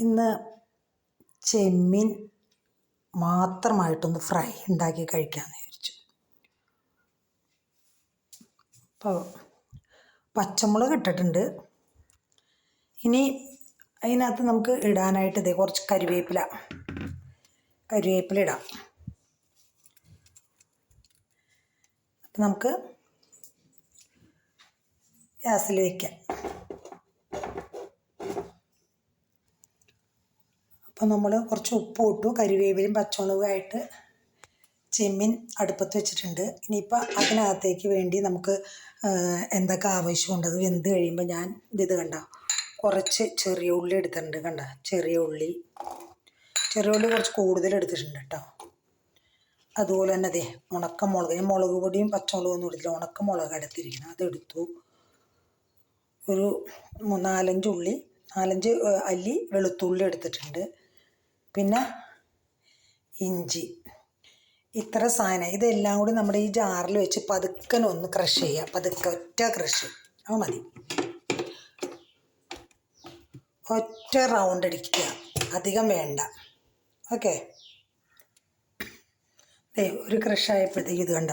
ഇന്ന് ചെമ്മീൻ മാത്രമായിട്ടൊന്ന് ഫ്രൈ ഉണ്ടാക്കി കഴിക്കാമെന്ന് വിചാരിച്ചു. അപ്പോൾ പച്ചമുളക് ഇട്ടിട്ടുണ്ട്. ഇനി അതിനകത്ത് നമുക്ക് ഇടാനായിട്ട് ഇതേ കുറച്ച് കരിവേപ്പില ഇടാം. അപ്പം നമുക്ക് ഗ്യാസിൽ വയ്ക്കാം. അപ്പം നമ്മൾ കുറച്ച് ഉപ്പ് ഇട്ടു, കരിവേപ്പിലയും പച്ചമുളകുമായിട്ട് ചെമ്മീൻ അടുപ്പത്ത് വെച്ചിട്ടുണ്ട്. ഇനിയിപ്പോൾ അതിനകത്തേക്ക് വേണ്ടി നമുക്ക് എന്തൊക്കെ ആവശ്യമുണ്ട് അത് വെന്ത് കഴിയുമ്പോൾ ഞാൻ ഇത് കണ്ട കുറച്ച് ചെറിയ ഉള്ളി എടുത്തിട്ടുണ്ട്. കണ്ട ചെറിയ ഉള്ളി കുറച്ച് കൂടുതൽ എടുത്തിട്ടുണ്ട് കേട്ടോ. അതുപോലെ തന്നെ അതെ ഉണക്കമുളക്, ഞാൻ മുളക് പൊടിയും പച്ചമുളകൊന്നും എടുത്തില്ല, ഉണക്കമുളക് എടുത്തിരിക്കണം, അതെടുത്തു. ഒരു 4-5 അല്ലി വെളുത്തുള്ളി എടുത്തിട്ടുണ്ട്. പിന്നെ ഇഞ്ചി, ഇത്ര സാധനം. ഇതെല്ലാം കൂടി നമ്മുടെ ഈ ജാറിൽ വെച്ച് പതുക്കനൊന്ന് ക്രഷ് ചെയ്യുക. പതുക്കെ ഒറ്റ ക്രഷ് അത് മതി. ഒറ്റ റൗണ്ട് അടിക്കുക, അധികം വേണ്ട. ഓക്കെ, ഒരു ക്രഷ് ആയപ്പോഴത്തേക്ക് ഇത് കണ്ട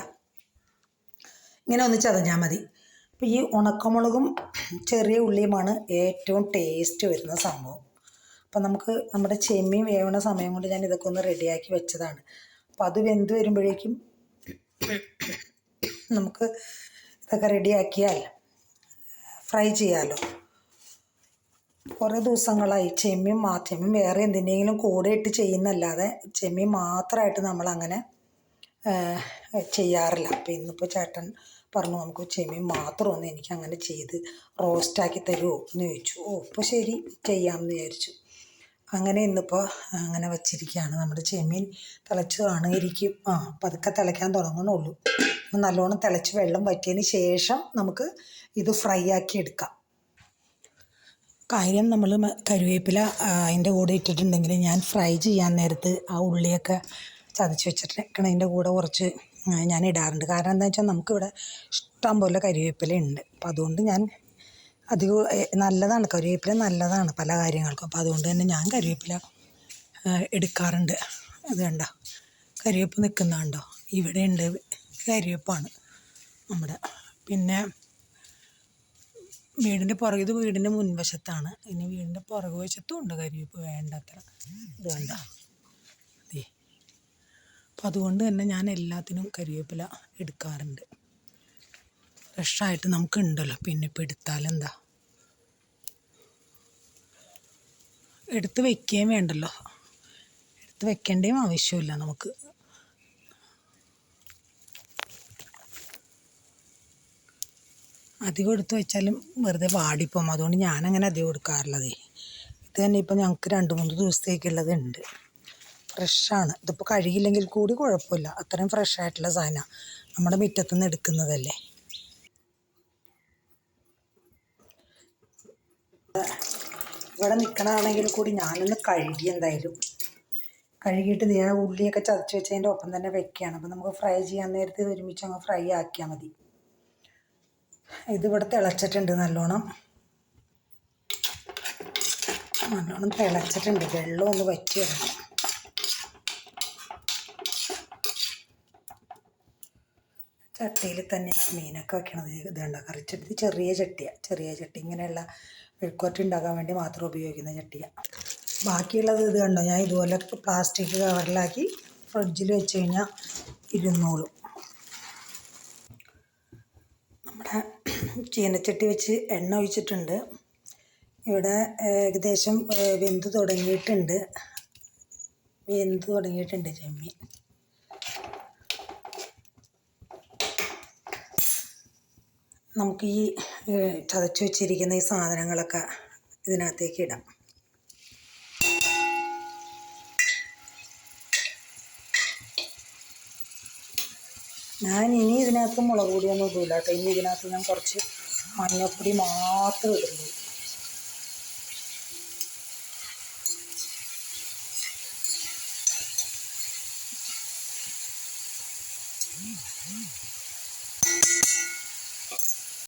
ഇങ്ങനെ ഒന്ന് ചതഞ്ഞാൽ മതി. അപ്പോൾ ഈ ഉണക്കമുളകും ചെറിയ ഉള്ളിയുമാണ് ഏറ്റവും ടേസ്റ്റ് വരുന്ന സംഭവം. അപ്പം നമുക്ക് നമ്മുടെ ചെമ്മീൻ വേവണ സമയം കൊണ്ട് ഞാൻ ഇതൊക്കെ ഒന്ന് റെഡിയാക്കി വെച്ചതാണ്. അപ്പം അത് വെന്ത് വരുമ്പോഴേക്കും നമുക്ക് ഇതൊക്കെ റെഡിയാക്കിയാൽ ഫ്രൈ ചെയ്യാമല്ലോ. കുറേ ദിവസങ്ങളായി ചെമ്മീൻ വേറെ എന്തിൻ്റെങ്കിലും കൂടെ ഇട്ട് ചെയ്യുന്നല്ലാതെ ചെമ്മീൻ മാത്രമായിട്ട് നമ്മളങ്ങനെ ചെയ്യാറില്ല. അപ്പം ഇന്നിപ്പോൾ ചേട്ടൻ പറഞ്ഞു നമുക്ക് ചെമ്മീൻ മാത്രം ഒന്ന് എനിക്കങ്ങനെ ചെയ്ത് റോസ്റ്റാക്കി തരുമോ എന്ന് ചോദിച്ചു. ഇപ്പോൾ ശരി ചെയ്യാമെന്ന് വിചാരിച്ചു. അങ്ങനെ ഇന്നിപ്പോൾ അങ്ങനെ വച്ചിരിക്കുകയാണ്. നമ്മുടെ ചെമ്മീൻ തിളച്ച് കാണുകയിരിക്കും. പതുക്കെ തിളയ്ക്കാൻ തുടങ്ങണുള്ളൂ. നല്ലോണം തിളച്ച് വെള്ളം വറ്റിയതിന് ശേഷം നമുക്ക് ഇത് ഫ്രൈ ആക്കി എടുക്കാം. കാര്യം നമ്മൾ കറിവേപ്പില അതിൻ്റെ കൂടെ ഇട്ടിട്ടുണ്ടെങ്കിൽ ഞാൻ ഫ്രൈ ചെയ്യാൻ നേരത്ത് ആ ഉള്ളിയൊക്കെ ചതച്ച് വെച്ചിട്ടിരിക്കണതിൻ്റെ കൂടെ കുറച്ച് ഞാൻ ഇടാറുണ്ട്. കാരണം എന്താ വെച്ചാൽ നമുക്കിവിടെ ഇഷ്ടം പോലെ കരിവേപ്പില ഉണ്ട്. അപ്പം അതുകൊണ്ട് ഞാൻ അധികം നല്ലതാണ്, കരിവേപ്പില നല്ലതാണ് പല കാര്യങ്ങൾക്കും. അപ്പോൾ അതുകൊണ്ട് തന്നെ ഞാൻ കരിവേപ്പില എടുക്കാറുണ്ട്. അത് കണ്ട കരിവേപ്പ് നിൽക്കുന്നുണ്ടോ? ഇവിടെ ഉണ്ട് കരിവേപ്പാണ് നമ്മുടെ. പിന്നെ വീടിൻ്റെ പുറകെ, ഇത് വീടിൻ്റെ മുൻവശത്താണ്. ഇനി വീടിൻ്റെ പുറകു വശത്തും ഉണ്ട് കരിവേപ്പ് വേണ്ടത്ര. ഇത് കണ്ട അതെ. അപ്പം അതുകൊണ്ട് തന്നെ ഞാൻ എല്ലാത്തിനും കരിവേപ്പില എടുക്കാറുണ്ട്. ഫ്രഷായിട്ട് നമുക്ക് ഉണ്ടല്ലോ, പിന്നെ ഇപ്പോൾ എടുത്താലെന്താ, എടുത്ത് വെക്കുകയും വേണ്ടല്ലോ, എടുത്ത് വെക്കേണ്ടയും ആവശ്യമില്ല നമുക്ക്. അധികം എടുത്ത് വെച്ചാലും വെറുതെ വാടിപ്പോകും. അതുകൊണ്ട് ഞാനങ്ങനെ അധികം എടുക്കാറുള്ളത്. ഇത് തന്നെ ഇപ്പം ഞങ്ങൾക്ക് 2-3 ദിവസത്തേക്കുള്ളത് ഉണ്ട്. ഫ്രഷാണ്. ഇതിപ്പോൾ കഴുകിയില്ലെങ്കിൽ കൂടി കുഴപ്പമില്ല, അത്രയും ഫ്രഷായിട്ടുള്ള സാധനമാണ്. നമ്മുടെ മുറ്റത്തു നിന്ന് എടുക്കുന്നതല്ലേ. ഇവിടെ നിൽക്കണതാണെങ്കിൽ കൂടി ഞാനൊന്ന് കഴുകിയിട്ട് ഞാൻ ഉള്ളിയൊക്കെ ചതച്ച് വെച്ചതിൻ്റെ ഒപ്പം തന്നെ വെക്കുകയാണ്. അപ്പം നമുക്ക് ഫ്രൈ ചെയ്യാൻ നേരത്തെ ഇത് ഒരുമിച്ച് അങ്ങ് ഫ്രൈ ആക്കിയാൽ മതി. ഇതിവിടെ തിളച്ചിട്ടുണ്ട്, നല്ലോണം തിളച്ചിട്ടുണ്ട്. വെള്ളം ഒന്ന് വറ്റി വരണം. ചട്ടിയിൽ തന്നെ മീനൊക്കെ വെക്കണത്. ഇത് കണ്ട കറിച്ചട്ടി, ചെറിയ ചട്ടി, ഇങ്ങനെയുള്ള മെഴുക്കുവരട്ടി ഉണ്ടാക്കാൻ വേണ്ടി മാത്രം ഉപയോഗിക്കുന്ന ചട്ടിയാണ്. ബാക്കിയുള്ളത് ഇത് കണ്ടോ, ഞാൻ ഇതുപോലെ പ്ലാസ്റ്റിക് കവറിലാക്കി ഫ്രിഡ്ജിൽ വെച്ച് കഴിഞ്ഞാൽ ഇരുന്നോളും. നമ്മുടെ ചീനച്ചട്ടി വെച്ച് എണ്ണ ഒഴിച്ചിട്ടുണ്ട്. ഇവിടെ ഏകദേശം വെന്ത് തുടങ്ങിയിട്ടുണ്ട് ചെമ്മീൻ. നമുക്ക് ഈ ചതച്ച് വെച്ചിരിക്കുന്ന ഈ സാധനങ്ങളൊക്കെ ഇതിനകത്തേക്ക് ഇടാം. ഞാൻ ഇനി ഇതിനകത്ത് മുളക് പൊടിയൊന്നും ഇടില്ല കേട്ടോ. ഇനി ഇതിനകത്ത് ഞാൻ കുറച്ച് മഞ്ഞൾപ്പൊടി മാത്രം ഇടുള്ളൂ.